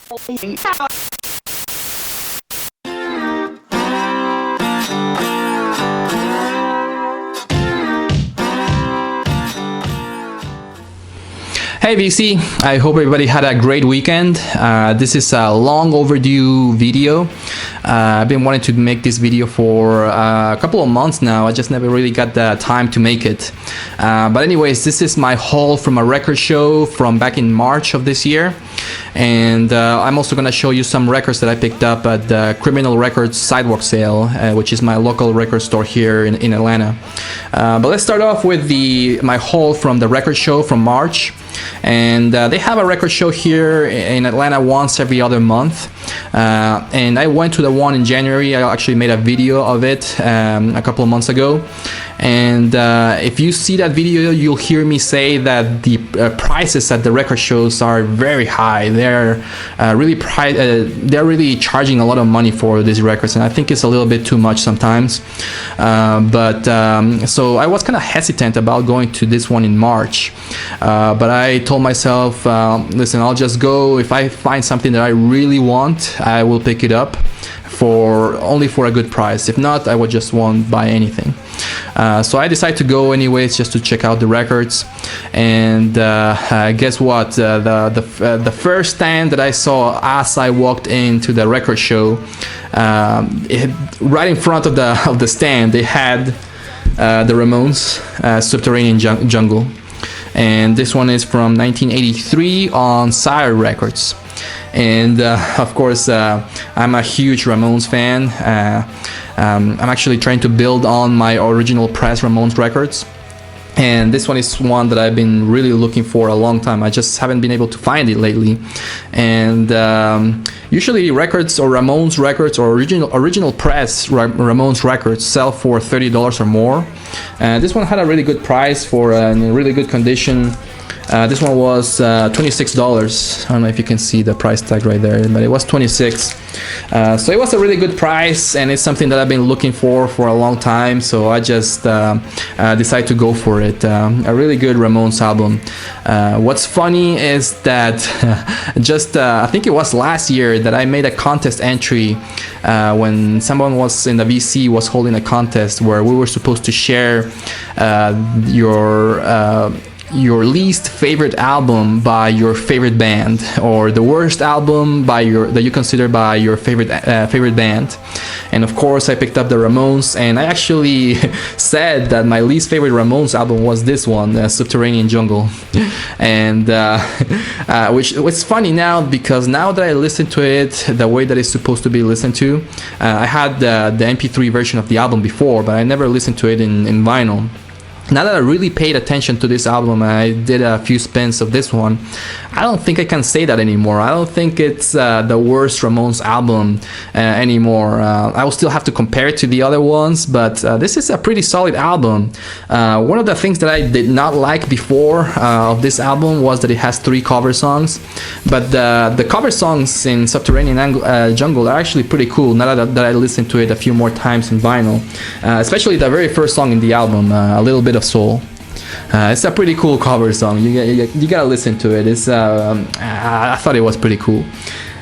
Hey VC, I hope everybody had a great weekend. This is a long overdue video. I've been wanting to make this video for a couple of months now. I just never really got the time to make it. But anyways, this is my haul from a record show from back in March of this year. And I'm also going to show you some records that I picked up at the Criminal Records Sidewalk Sale, which is my local record store here in Atlanta. But let's start off with my haul from the record show from March. And they have a record show here in Atlanta once every other month. And I went to the one in January. I actually made a video of it a couple of months ago. And if you see that video, you'll hear me say that the prices at the record shows are very high. They're really charging a lot of money for these records, and I think it's a little bit too much sometimes. So I was kind of hesitant about going to this one in March, but I told myself, listen, I'll just go. If I find something that I really want, I will pick it up only for a good price. If not, I would just won't buy anything. So I decided to go anyways, just to check out the records. And guess what? The first stand that I saw as I walked into the record show, right in front of the stand, they had the Ramones, Subterranean Jungle, and this one is from 1983 on Sire Records. And of course, I'm a huge Ramones fan. I'm actually trying to build on my original press Ramones records, and this one is one that I've been really looking for a long time. I just haven't been able to find it lately. And usually records or Ramones records or original press Ramones records sell for $30 or more. This one had a really good price for in really good condition. This one was $26. I don't know if you can see the price tag right there, but it was $26. So it was a really good price, and it's something that I've been looking for a long time. So I just decided to go for it. A really good Ramones album. What's funny is that I think it was last year that I made a contest entry when someone was in the VC was holding a contest where we were supposed to share your least favorite album by your favorite band, or the worst album that you consider by your favorite band. And of course I picked up the Ramones, and I actually said that my least favorite Ramones album was this one, Subterranean Jungle. And which was funny now, because now that I listen to it the way that it's supposed to be listened to, I had the MP3 version of the album before, but I never listened to it in vinyl. Now that I really paid attention to this album, I did a few spins of this one, I don't think I can say that anymore. I don't think it's the worst Ramones album anymore. I will still have to compare it to the other ones, but this is a pretty solid album. One of the things that I did not like before of this album was that it has 3 cover songs, but the cover songs in Subterranean Jungle are actually pretty cool now that I listened to it a few more times in vinyl, especially the very first song in the album, A Little Bit of Soul. It's a pretty cool cover song. You gotta listen to it. I thought it was pretty cool.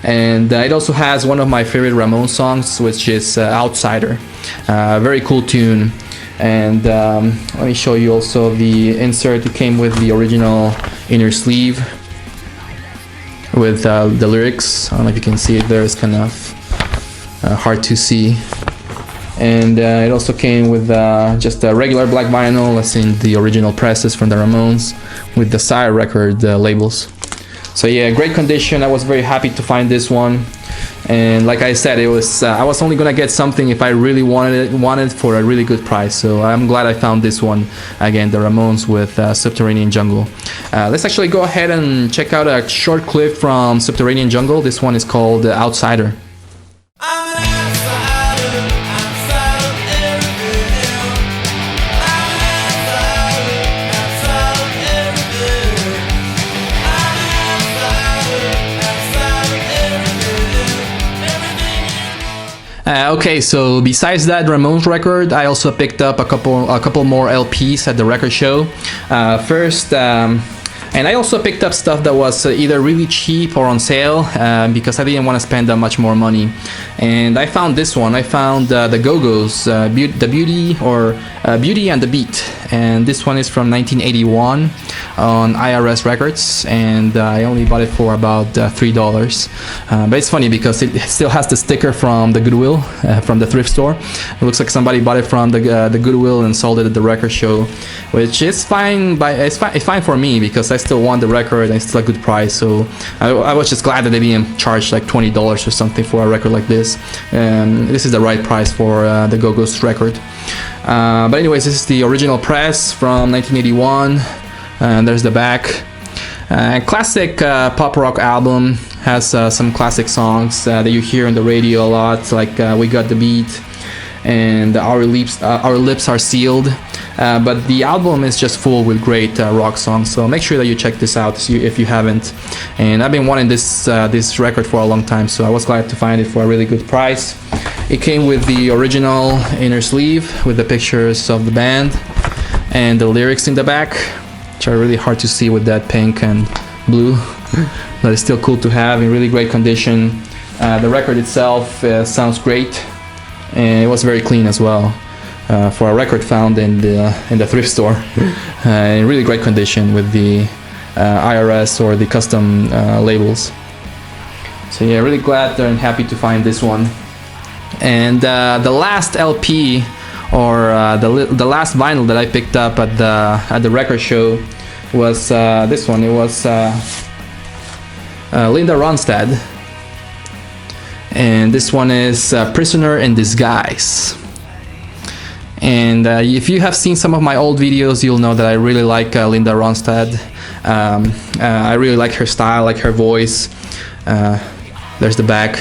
And it also has one of my favorite Ramones songs, which is Outsider. Very cool tune. And let me show you also the insert. It came with the original inner sleeve with the lyrics. I don't know if you can see it there. It's kind of hard to see. And it also came with just a regular black vinyl, as in the original presses from the Ramones, with the Sire record labels. So yeah, great condition. I was very happy to find this one, and like I said, it was I was only gonna get something if I really wanted it for a really good price. So I'm glad I found this one. Again, the Ramones with Subterranean Jungle. Let's actually go ahead and check out a short clip from Subterranean Jungle. This one is called Outsider. Okay, so besides that Ramones record, I also picked up a couple more LPs at the record show. First, And I also picked up stuff that was either really cheap or on sale because I didn't want to spend that much more money. And I found this one. I found the Go-Go's, the Beauty and the Beat. And this one is from 1981 on IRS Records, and I only bought it for about $3. But it's funny because it still has the sticker from the Goodwill, from the thrift store. It looks like somebody bought it from the Goodwill and sold it at the record show, which is fine. It's fine for me because I still want the record and it's still a good price. So I was just glad that they didn't charge like $20 or something for a record like this. This is the right price for the Go-Go's record. But anyways, this is the original press from 1981. And there's the back. Classic pop rock album. Has some classic songs that you hear on the radio a lot, like We Got the Beat and Our Lips Are Sealed. But the album is just full with great rock songs, so make sure that you check this out if you haven't. And I've been wanting this record for a long time, so I was glad to find it for a really good price. It came with the original inner sleeve with the pictures of the band and the lyrics in the back, which are really hard to see with that pink and blue, but it's still cool to have, in really great condition. The record itself sounds great, and it was very clean as well. For a record found in the thrift store, in really great condition with the IRS or the custom labels. So yeah, really glad and happy to find this one. And the last LP or the last vinyl that I picked up at the record show was this one. It was Linda Ronstadt, and this one is Prisoner in Disguise. And if you have seen some of my old videos, you'll know that I really like Linda Ronstadt. I really like her style, like her voice. There's the back.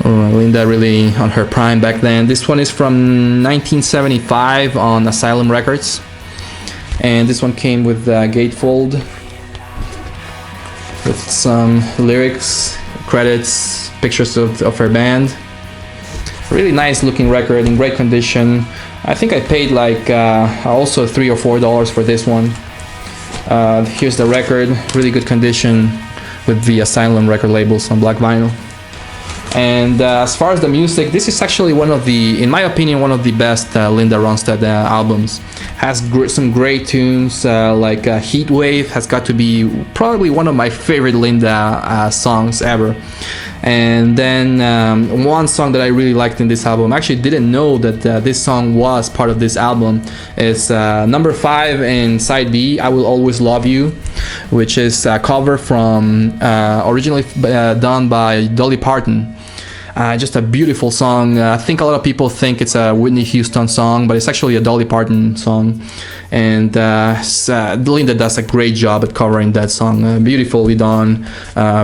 Linda really on her prime back then. This one is from 1975 on Asylum Records. And this one came with gatefold with some lyrics, credits, pictures of her band. Really nice looking record in great condition. I think I paid like also $3 or $4 for this one. Here's the record, really good condition with the Asylum record labels on black vinyl. And as far as the music, this is actually one of the, in my opinion, one of the best Linda Ronstadt albums. Has some great tunes, like Heat Wave has got to be probably one of my favorite Linda songs ever. And then one song that I really liked in this album, I actually didn't know that this song was part of this album, is number 5 in side B, I Will Always Love You, which is a cover from originally done by Dolly Parton. Just a beautiful song. I think a lot of people think it's a Whitney Houston song, but it's actually a Dolly Parton song. And Linda does a great job at covering that song. Beautifully done.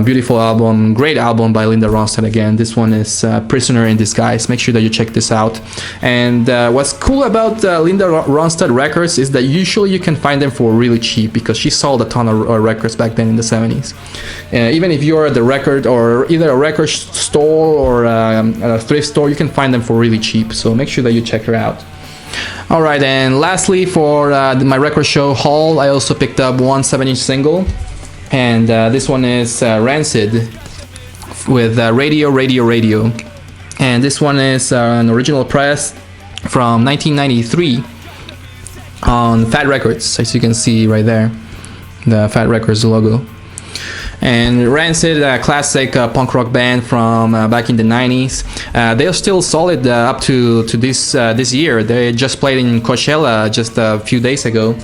Beautiful album. Great album by Linda Ronstadt again. This one is Prisoner in Disguise. Make sure that you check this out. And what's cool about Linda Ronstadt records is that usually you can find them for really cheap, because she sold a ton of records back then in the 70s. Even if you're at the record or either a record store or a thrift store, you can find them for really cheap. So make sure that you check her out. Alright, and lastly for my record show haul, I also picked up one 7-inch single, and this one is Rancid with Radio, Radio, Radio. And this one is an original press from 1993 on Fat Records, as you can see right there, the Fat Records logo. And Rancid, a classic punk rock band from back in the 90s. They are still solid up to this year. They just played in Coachella just a few days ago.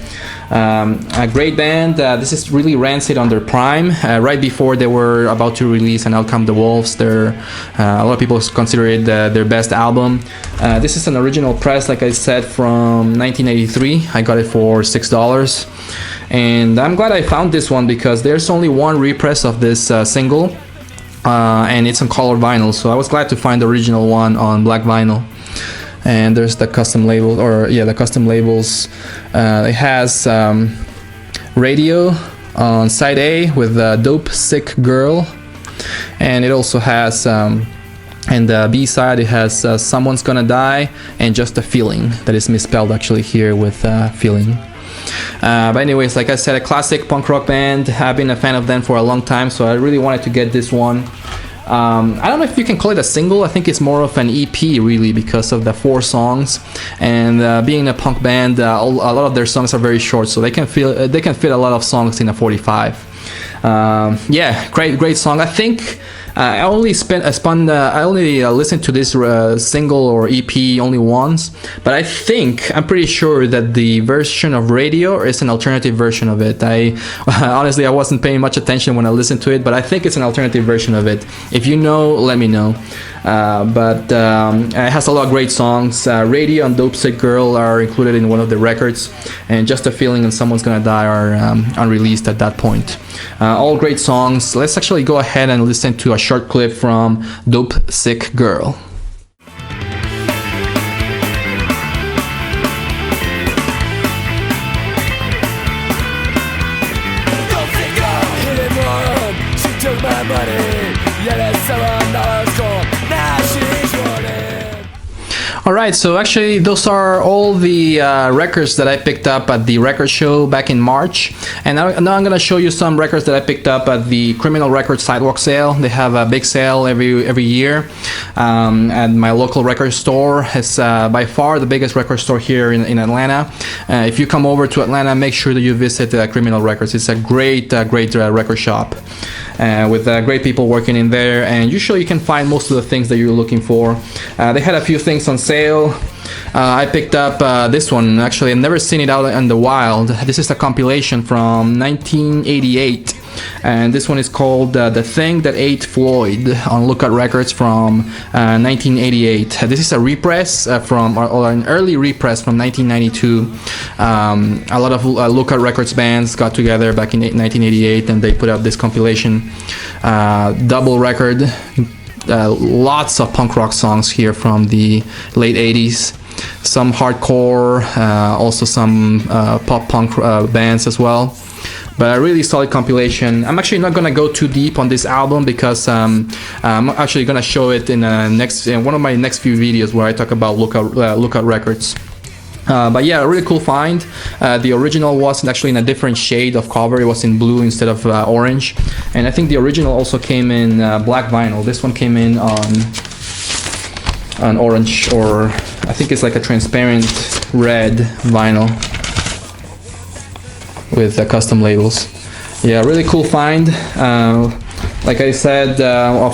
A great band. This is really Rancid on their prime, right before they were about to release And Out Come the Wolves. A lot of people consider it their best album. This is an original press, like I said, from 1983. I got it for $6. And I'm glad I found this one because there's only one repress of this single, and it's on color vinyl, so I was glad to find the original one on black vinyl. And there's the custom label, the custom labels. It has Radio on side A with Dope Sick Girl, and it also has and the B side, it has Someone's Gonna Die and Just a Feeling, that is misspelled actually here with feeling. But anyways, like I said, a classic punk rock band. I've been a fan of them for a long time, so I really wanted to get this one. I don't know if you can call it a single. I think it's more of an EP, really, because of the 4 songs. And being a punk band, a lot of their songs are very short, so they can fit a lot of songs in a 45. Yeah, great song. I think I only listened to this single or EP only once, but I'm pretty sure that the version of Radio is an alternative version of it. Honestly, I wasn't paying much attention when I listened to it, but I think it's an alternative version of it. If you know, let me know. But it has a lot of great songs. Radio and Dope Sick Girl are included in one of the records, and Just a Feeling and Someone's Gonna Die are unreleased at that point. All great songs. Let's actually go ahead and listen to a short clip from Dope Sick Girl. Dope sick girl, hit it moron. She took my money. Yeah, that's $7 gone. Now she's running. Alright, so actually those are all the records that I picked up at the record show back in March. And now I'm going to show you some records that I picked up at the Criminal Records Sidewalk Sale. They have a big sale every year at my local record store. It's by far the biggest record store here in Atlanta. If you come over to Atlanta, make sure that you visit Criminal Records. It's a great record shop. With great people working in there, and usually you can find most of the things that you're looking for. They had a few things on sale. I picked up this one. Actually, I've never seen it out in the wild. This is a compilation from 1988, and this one is called The Thing That Ate Floyd on Lookout Records from 1988. This is a repress or an early repress from 1992. A lot of Lookout Records bands got together back in 1988 and they put out this compilation. Double record. Lots of punk rock songs here from the late 80s. Some hardcore, also some pop punk bands as well. But a really solid compilation. I'm actually not gonna go too deep on this album because I'm actually gonna show it in one of my next few videos where I talk about Lookout Records. But yeah, a really cool find. The original was actually in a different shade of cover. It was in blue instead of orange. And I think the original also came in black vinyl. This one came in on orange, or I think it's like a transparent red vinyl with custom labels. Yeah, really cool find. Like I said,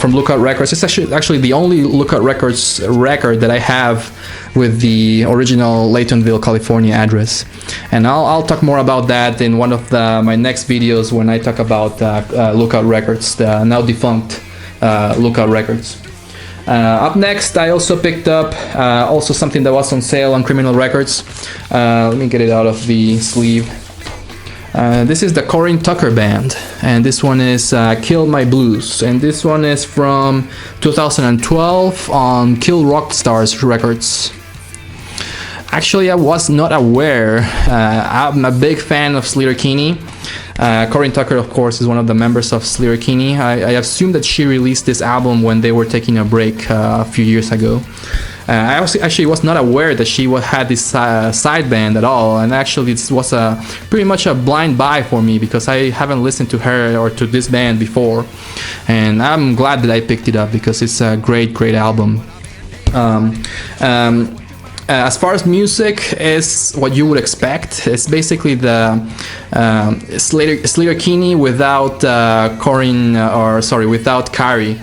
from Lookout Records. It's actually the only Lookout Records record that I have with the original Laytonville, California address. And I'll talk more about that in one of my next videos when I talk about Lookout Records, the now defunct Lookout Records. Up next, I also picked up also something that was on sale on Criminal Records. Let me get it out of the sleeve. This is the Corin Tucker Band, and this one is Kill My Blues, and this one is from 2012 on Kill Rock Stars Records. Actually, I was not aware. I'm a big fan of Sleater-Kinney. Corin Tucker, of course, is one of the members of Sleater-Kinney. I assume that she released this album when they were taking a break a few years ago. I actually was not aware that she had this side band at all, and actually it was pretty much a blind buy for me because I haven't listened to her or to this band before, and I'm glad that I picked it up because it's a great album. As far as music is what you would expect, it's basically the Sleater-Kinney without without Kari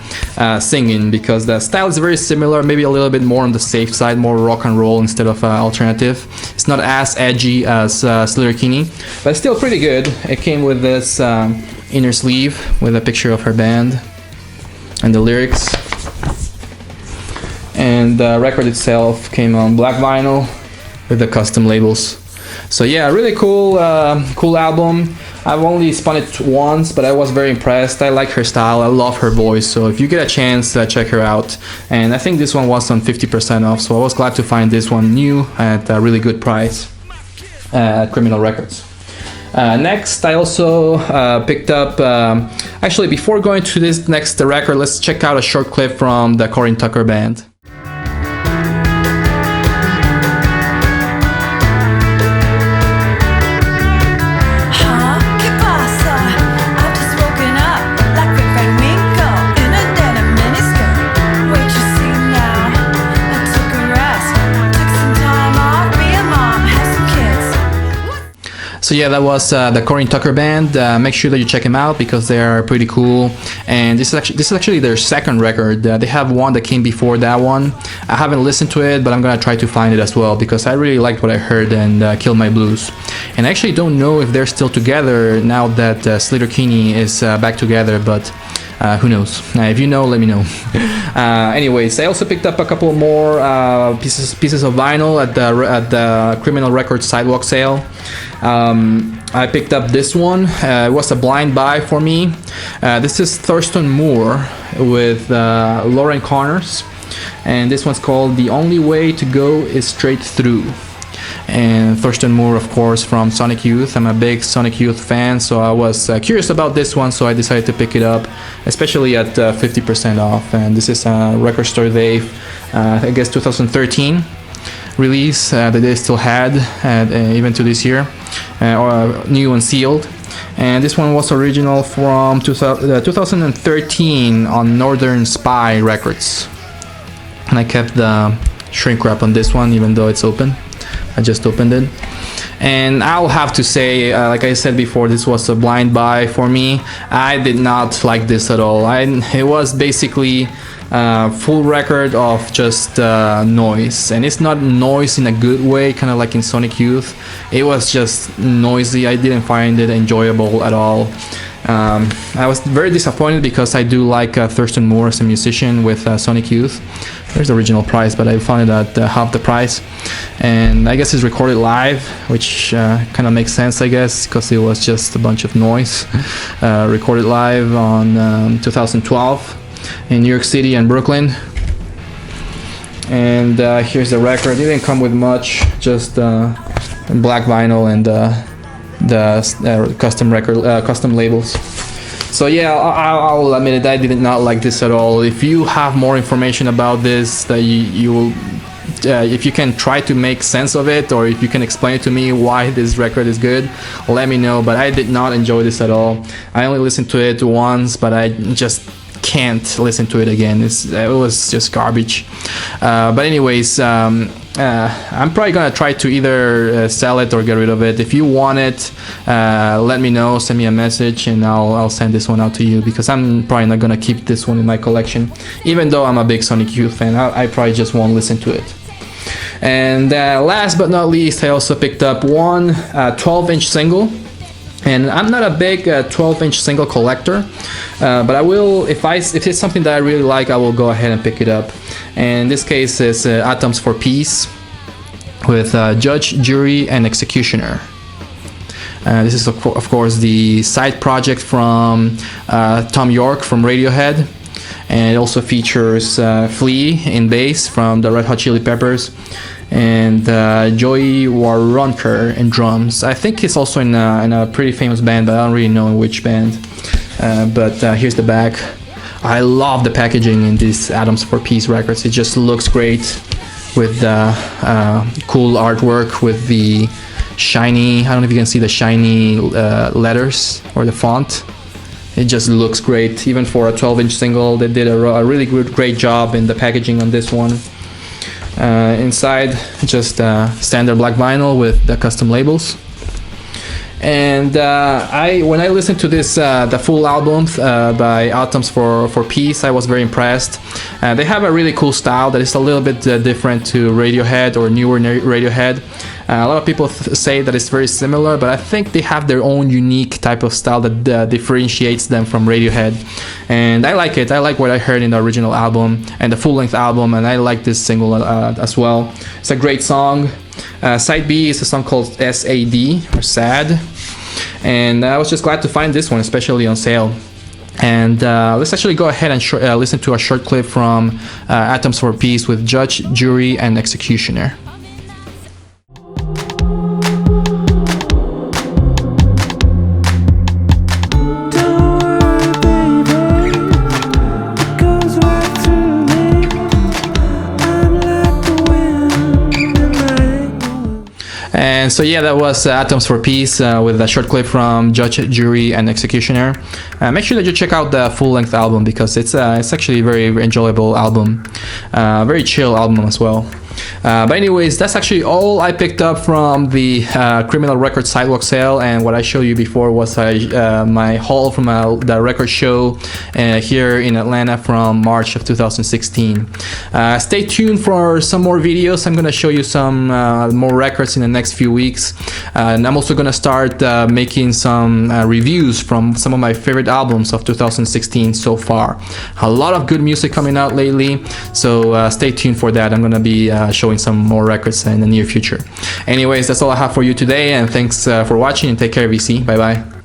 singing, because the style is very similar, maybe a little bit more on the safe side, more rock and roll instead of alternative. It's not as edgy as Sleater-Kinney, but it's still pretty good. It came with this inner sleeve with a picture of her band and the lyrics. And the record itself came on black vinyl with the custom labels. So yeah, really cool album. I've only spun it once, but I was very impressed. I like her style, I love her voice, so if you get a chance, check her out. And I think this one was on 50% off, so I was glad to find this one new at a really good price at Criminal Records. Next, I also picked up, actually before going to this next record, let's check out a short clip from the Corin Tucker Band. yeah, that was the Corin Tucker Band. Make sure that you check them out because they are pretty cool. And this is actually their second record. They have one that came before that one. I haven't listened to it, but I'm gonna try to find it as well because I really liked what I heard and Kill My Blues. And I actually don't know if they're still together now that Slater Kinney is back together, but who knows? If you know, let me know. Anyways, I also picked up a couple more pieces of vinyl at the Criminal Records sidewalk sale. I picked up this one. It was a blind buy for me. This is Thurston Moore with Lauren Connors, and this one's called "The Only Way to Go Is Straight Through." And Thurston Moore, of course, from Sonic Youth. I'm a big Sonic Youth fan, so I was curious about this one, so I decided to pick it up, especially at 50% off. And this is a Record Store Dave, I guess 2013 release that they still had, even to this year, new and sealed. And this one was original from 2013 on Northern Spy Records. And I kept the shrink wrap on this one, even though it's open. I just opened it, and I'll have to say, like I said before, this was a blind buy for me. I did not like this at all. It was basically a full record of just noise, and it's not noise in a good way, kind of like in Sonic Youth. It was just noisy. I didn't find it enjoyable at all. I was very disappointed because I do like Thurston Moore as a musician with Sonic Youth. There's the original price, but I found it at half the price. And I guess it's recorded live, which kind of makes sense, I guess, because it was just a bunch of noise. Recorded live on 2012 in New York City and Brooklyn. And here's the record. It didn't come with much, just black vinyl and the custom labels. So yeah, I'll admit it, I did not like this at all. If you have more information about this, that you will, if you can try to make sense of it, or if you can explain it to me why this record is good, let me know. But I did not enjoy this at all. I only listened to it once, but I just can't listen to it again. It was just garbage. But anyways, I'm probably gonna try to either sell it or get rid of it. If you want it, let me know, send me a message, and I'll send this one out to you, because I'm probably not gonna keep this one in my collection. Even though I'm a big Sonic Youth fan, I probably just won't listen to it. And last but not least, I also picked up one 12-inch single. And I'm not a big 12-inch single collector, but I will, if it's something that I really like, I will go ahead and pick it up. And in this case, it's Atoms for Peace with Judge, Jury, and Executioner. This is of course the side project from Tom York from Radiohead, and it also features Flea in bass from the Red Hot Chili Peppers, and Joey Waronker in drums. I think he's also in a pretty famous band, but I don't really know in which band. But here's the back. I love the packaging in these Atoms for Peace records. It just looks great with the cool artwork with the shiny, I don't know if you can see the shiny letters or the font. It just looks great. Even for a 12-inch single, they did a really great job in the packaging on this one. Inside, just standard black vinyl with the custom labels. And when I listened to this, the full album by Atoms for Peace, I was very impressed. They have a really cool style that is a little bit different to Radiohead or newer Radiohead. A lot of people say that it's very similar, but I think they have their own unique type of style that differentiates them from Radiohead. And I like it. I like what I heard in the original album and the full-length album, and I like this single as well. It's a great song. Side B is a song called SAD, or Sad. And I was just glad to find this one, especially on sale. And let's actually go ahead and listen to a short clip from Atoms for Peace with Judge, Jury, and Executioner. And so yeah, that was Atoms for Peace with a short clip from Judge, Jury, and Executioner. Make sure that you check out the full-length album, because it's actually a very enjoyable album, very chill album as well. But anyways, that's actually all I picked up from the Criminal Records sidewalk sale, and what I showed you before was my haul from the record show here in Atlanta from March of 2016. Stay tuned for some more videos. I'm gonna show you some more records in the next few weeks, and I'm also gonna start making some reviews from some of my favorite albums of 2016 so far. A lot of good music coming out lately, so stay tuned for that. I'm gonna be showing some more records in the near future. Anyways, that's all I have for you today, and thanks for watching, and take care, VC. Bye bye.